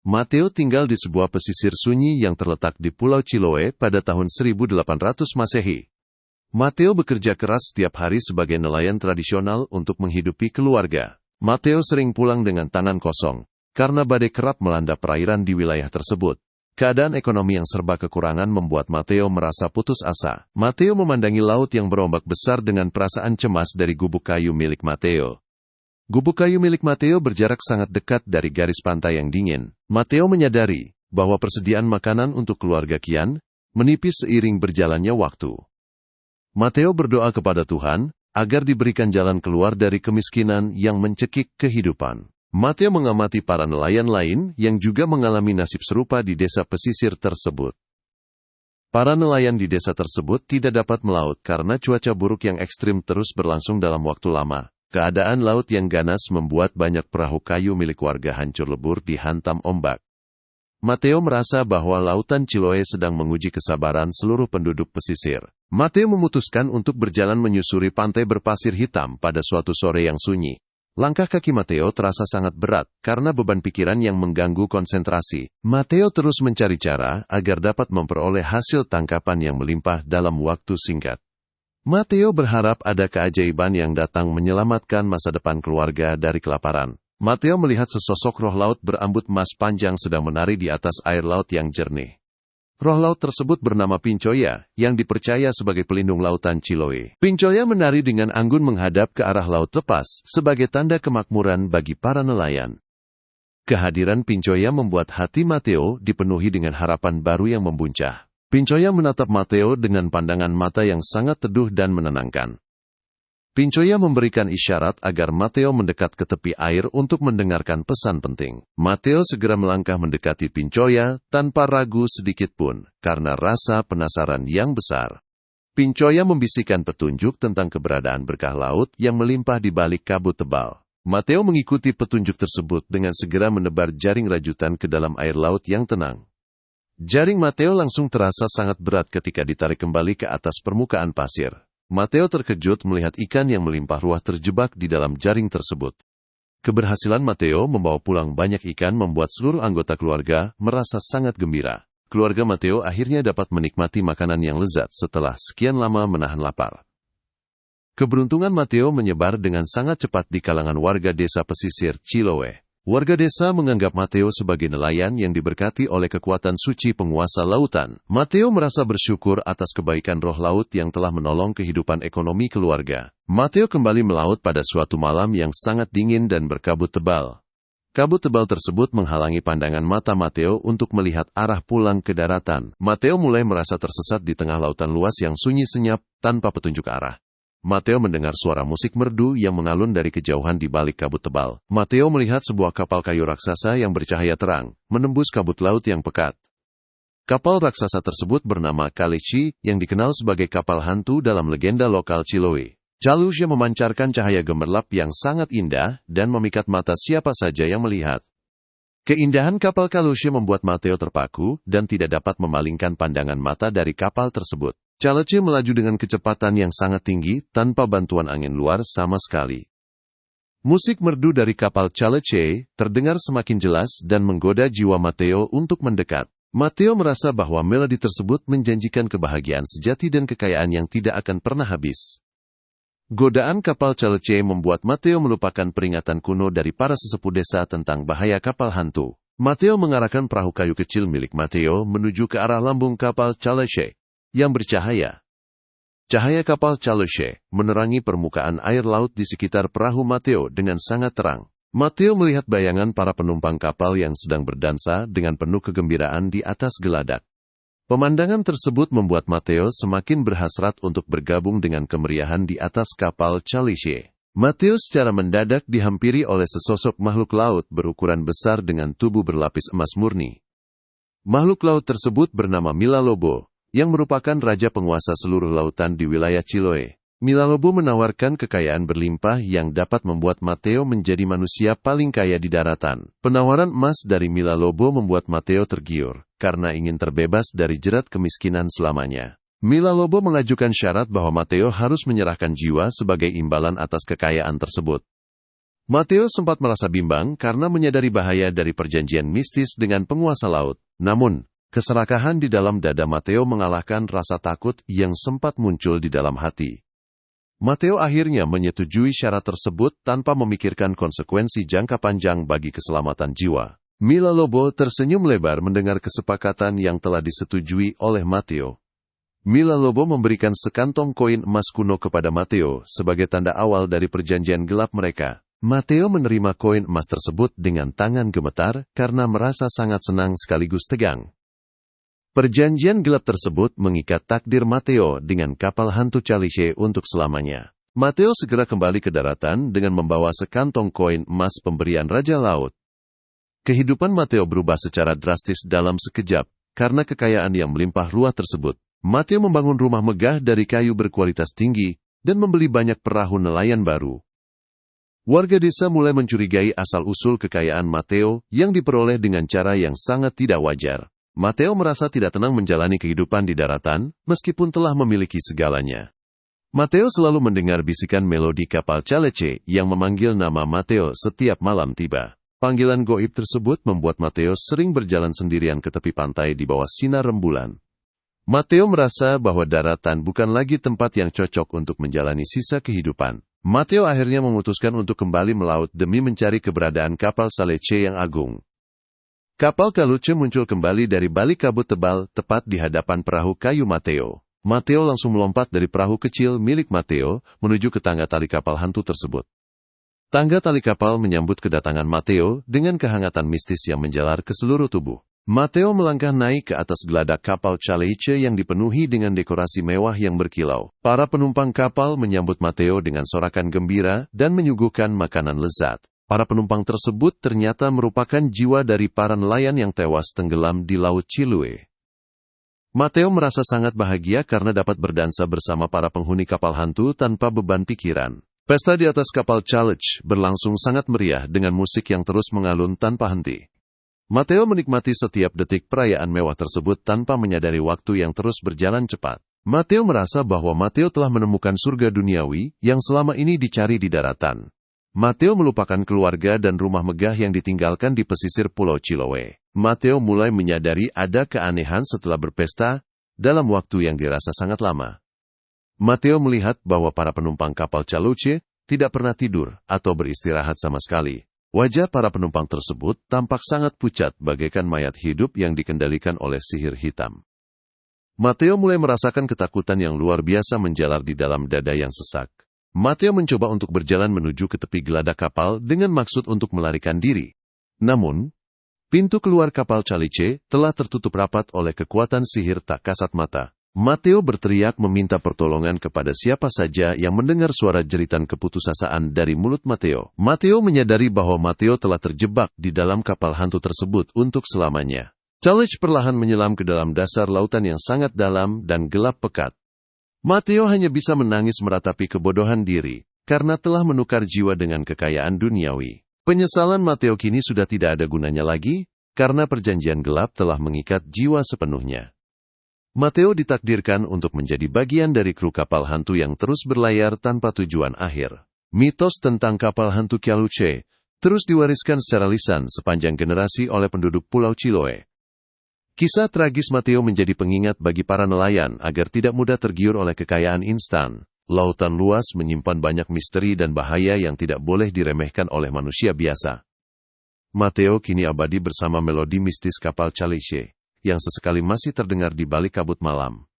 Mateo tinggal di sebuah pesisir sunyi yang terletak di Pulau Chiloé pada tahun 1800 Masehi. Mateo bekerja keras setiap hari sebagai nelayan tradisional untuk menghidupi keluarga. Mateo sering pulang dengan tangan kosong, karena badai kerap melanda perairan di wilayah tersebut. Keadaan ekonomi yang serba kekurangan membuat Mateo merasa putus asa. Mateo memandangi laut yang berombak besar dengan perasaan cemas dari gubuk kayu milik Mateo. Gubuk kayu milik Mateo berjarak sangat dekat dari garis pantai yang dingin. Mateo menyadari bahwa persediaan makanan untuk keluarga kian menipis seiring berjalannya waktu. Mateo berdoa kepada Tuhan agar diberikan jalan keluar dari kemiskinan yang mencekik kehidupan. Mateo mengamati para nelayan lain yang juga mengalami nasib serupa di desa pesisir tersebut. Para nelayan di desa tersebut tidak dapat melaut karena cuaca buruk yang ekstrim terus berlangsung dalam waktu lama. Keadaan laut yang ganas membuat banyak perahu kayu milik warga hancur lebur dihantam ombak. Mateo merasa bahwa lautan Chiloé sedang menguji kesabaran seluruh penduduk pesisir. Mateo memutuskan untuk berjalan menyusuri pantai berpasir hitam pada suatu sore yang sunyi. Langkah kaki Mateo terasa sangat berat karena beban pikiran yang mengganggu konsentrasi. Mateo terus mencari cara agar dapat memperoleh hasil tangkapan yang melimpah dalam waktu singkat. Mateo berharap ada keajaiban yang datang menyelamatkan masa depan keluarga dari kelaparan. Mateo melihat sesosok roh laut berambut emas panjang sedang menari di atas air laut yang jernih. Roh laut tersebut bernama Pincoya, yang dipercaya sebagai pelindung lautan Chiloé. Pincoya menari dengan anggun menghadap ke arah laut lepas, sebagai tanda kemakmuran bagi para nelayan. Kehadiran Pincoya membuat hati Mateo dipenuhi dengan harapan baru yang membuncah. Pincoya menatap Mateo dengan pandangan mata yang sangat teduh dan menenangkan. Pincoya memberikan isyarat agar Mateo mendekat ke tepi air untuk mendengarkan pesan penting. Mateo segera melangkah mendekati Pincoya tanpa ragu sedikit pun, karena rasa penasaran yang besar. Pincoya membisikkan petunjuk tentang keberadaan berkah laut yang melimpah di balik kabut tebal. Mateo mengikuti petunjuk tersebut dengan segera menebar jaring rajutan ke dalam air laut yang tenang. Jaring Mateo langsung terasa sangat berat ketika ditarik kembali ke atas permukaan pasir. Mateo terkejut melihat ikan yang melimpah ruah terjebak di dalam jaring tersebut. Keberhasilan Mateo membawa pulang banyak ikan membuat seluruh anggota keluarga merasa sangat gembira. Keluarga Mateo akhirnya dapat menikmati makanan yang lezat setelah sekian lama menahan lapar. Keberuntungan Mateo menyebar dengan sangat cepat di kalangan warga desa pesisir Chiloé. Warga desa menganggap Mateo sebagai nelayan yang diberkati oleh kekuatan suci penguasa lautan. Mateo merasa bersyukur atas kebaikan roh laut yang telah menolong kehidupan ekonomi keluarga. Mateo kembali melaut pada suatu malam yang sangat dingin dan berkabut tebal. Kabut tebal tersebut menghalangi pandangan mata Mateo untuk melihat arah pulang ke daratan. Mateo mulai merasa tersesat di tengah lautan luas yang sunyi senyap tanpa petunjuk arah. Mateo mendengar suara musik merdu yang mengalun dari kejauhan di balik kabut tebal. Mateo melihat sebuah kapal kayu raksasa yang bercahaya terang, menembus kabut laut yang pekat. Kapal raksasa tersebut bernama Kalechi, yang dikenal sebagai kapal hantu dalam legenda lokal Chiloé. Caluche memancarkan cahaya gemerlap yang sangat indah dan memikat mata siapa saja yang melihat. Keindahan kapal Caluche membuat Mateo terpaku dan tidak dapat memalingkan pandangan mata dari kapal tersebut. Caluche melaju dengan kecepatan yang sangat tinggi tanpa bantuan angin luar sama sekali. Musik merdu dari kapal Caluche terdengar semakin jelas dan menggoda jiwa Mateo untuk mendekat. Mateo merasa bahwa melodi tersebut menjanjikan kebahagiaan sejati dan kekayaan yang tidak akan pernah habis. Godaan kapal Caluche membuat Mateo melupakan peringatan kuno dari para sesepuh desa tentang bahaya kapal hantu. Mateo mengarahkan perahu kayu kecil milik Mateo menuju ke arah lambung kapal Caluche yang bercahaya. Cahaya kapal Caluche menerangi permukaan air laut di sekitar perahu Mateo dengan sangat terang. Mateo melihat bayangan para penumpang kapal yang sedang berdansa dengan penuh kegembiraan di atas geladak. Pemandangan tersebut membuat Mateo semakin berhasrat untuk bergabung dengan kemeriahan di atas kapal Caluche. Mateo secara mendadak dihampiri oleh sesosok makhluk laut berukuran besar dengan tubuh berlapis emas murni. Makhluk laut tersebut bernama Milalobo, yang merupakan raja penguasa seluruh lautan di wilayah Chiloé. Milalobo menawarkan kekayaan berlimpah yang dapat membuat Mateo menjadi manusia paling kaya di daratan. Penawaran emas dari Milalobo membuat Mateo tergiur, karena ingin terbebas dari jerat kemiskinan selamanya. Milalobo mengajukan syarat bahwa Mateo harus menyerahkan jiwa sebagai imbalan atas kekayaan tersebut. Mateo sempat merasa bimbang karena menyadari bahaya dari perjanjian mistis dengan penguasa laut. Namun, keserakahan di dalam dada Mateo mengalahkan rasa takut yang sempat muncul di dalam hati. Mateo akhirnya menyetujui syarat tersebut tanpa memikirkan konsekuensi jangka panjang bagi keselamatan jiwa. Mila Lobo tersenyum lebar mendengar kesepakatan yang telah disetujui oleh Mateo. Mila Lobo memberikan sekantong koin emas kuno kepada Mateo sebagai tanda awal dari perjanjian gelap mereka. Mateo menerima koin emas tersebut dengan tangan gemetar karena merasa sangat senang sekaligus tegang. Perjanjian gelap tersebut mengikat takdir Mateo dengan kapal hantu Chalice untuk selamanya. Mateo segera kembali ke daratan dengan membawa sekantong koin emas pemberian Raja Laut. Kehidupan Mateo berubah secara drastis dalam sekejap karena kekayaan yang melimpah ruah tersebut. Mateo membangun rumah megah dari kayu berkualitas tinggi dan membeli banyak perahu nelayan baru. Warga desa mulai mencurigai asal-usul kekayaan Mateo yang diperoleh dengan cara yang sangat tidak wajar. Mateo merasa tidak tenang menjalani kehidupan di daratan, meskipun telah memiliki segalanya. Mateo selalu mendengar bisikan melodi kapal Chalice yang memanggil nama Mateo setiap malam tiba. Panggilan goib tersebut membuat Mateo sering berjalan sendirian ke tepi pantai di bawah sinar rembulan. Mateo merasa bahwa daratan bukan lagi tempat yang cocok untuk menjalani sisa kehidupan. Mateo akhirnya memutuskan untuk kembali melaut demi mencari keberadaan kapal Chalice yang agung. Kapal Chalice muncul kembali dari balik kabut tebal tepat di hadapan perahu kayu Mateo. Mateo langsung melompat dari perahu kecil milik Mateo menuju ke tangga tali kapal hantu tersebut. Tangga tali kapal menyambut kedatangan Mateo dengan kehangatan mistis yang menjalar ke seluruh tubuh. Mateo melangkah naik ke atas geladak kapal Chalice yang dipenuhi dengan dekorasi mewah yang berkilau. Para penumpang kapal menyambut Mateo dengan sorakan gembira dan menyuguhkan makanan lezat. Para penumpang tersebut ternyata merupakan jiwa dari para nelayan yang tewas tenggelam di Laut Chiloé. Mateo merasa sangat bahagia karena dapat berdansa bersama para penghuni kapal hantu tanpa beban pikiran. Pesta di atas kapal Chalice berlangsung sangat meriah dengan musik yang terus mengalun tanpa henti. Mateo menikmati setiap detik perayaan mewah tersebut tanpa menyadari waktu yang terus berjalan cepat. Mateo merasa bahwa Mateo telah menemukan surga duniawi yang selama ini dicari di daratan. Mateo melupakan keluarga dan rumah megah yang ditinggalkan di pesisir Pulau Chiloé. Mateo mulai menyadari ada keanehan setelah berpesta dalam waktu yang dirasa sangat lama. Mateo melihat bahwa para penumpang kapal Chalice tidak pernah tidur atau beristirahat sama sekali. Wajah para penumpang tersebut tampak sangat pucat bagaikan mayat hidup yang dikendalikan oleh sihir hitam. Mateo mulai merasakan ketakutan yang luar biasa menjalar di dalam dada yang sesak. Mateo mencoba untuk berjalan menuju ke tepi geladak kapal dengan maksud untuk melarikan diri. Namun, pintu keluar kapal Chalice telah tertutup rapat oleh kekuatan sihir tak kasat mata. Mateo berteriak meminta pertolongan kepada siapa saja yang mendengar suara jeritan keputusasaan dari mulut Mateo. Mateo menyadari bahwa Mateo telah terjebak di dalam kapal hantu tersebut untuk selamanya. Chalice perlahan menyelam ke dalam dasar lautan yang sangat dalam dan gelap pekat. Mateo hanya bisa menangis meratapi kebodohan diri, karena telah menukar jiwa dengan kekayaan duniawi. Penyesalan Mateo kini sudah tidak ada gunanya lagi, karena perjanjian gelap telah mengikat jiwa sepenuhnya. Mateo ditakdirkan untuk menjadi bagian dari kru kapal hantu yang terus berlayar tanpa tujuan akhir. Mitos tentang kapal hantu Chalice terus diwariskan secara lisan sepanjang generasi oleh penduduk Pulau Chiloé. Kisah tragis Mateo menjadi pengingat bagi para nelayan agar tidak mudah tergiur oleh kekayaan instan. Lautan luas menyimpan banyak misteri dan bahaya yang tidak boleh diremehkan oleh manusia biasa. Mateo kini abadi bersama melodi mistis kapal Chalice yang sesekali masih terdengar di balik kabut malam.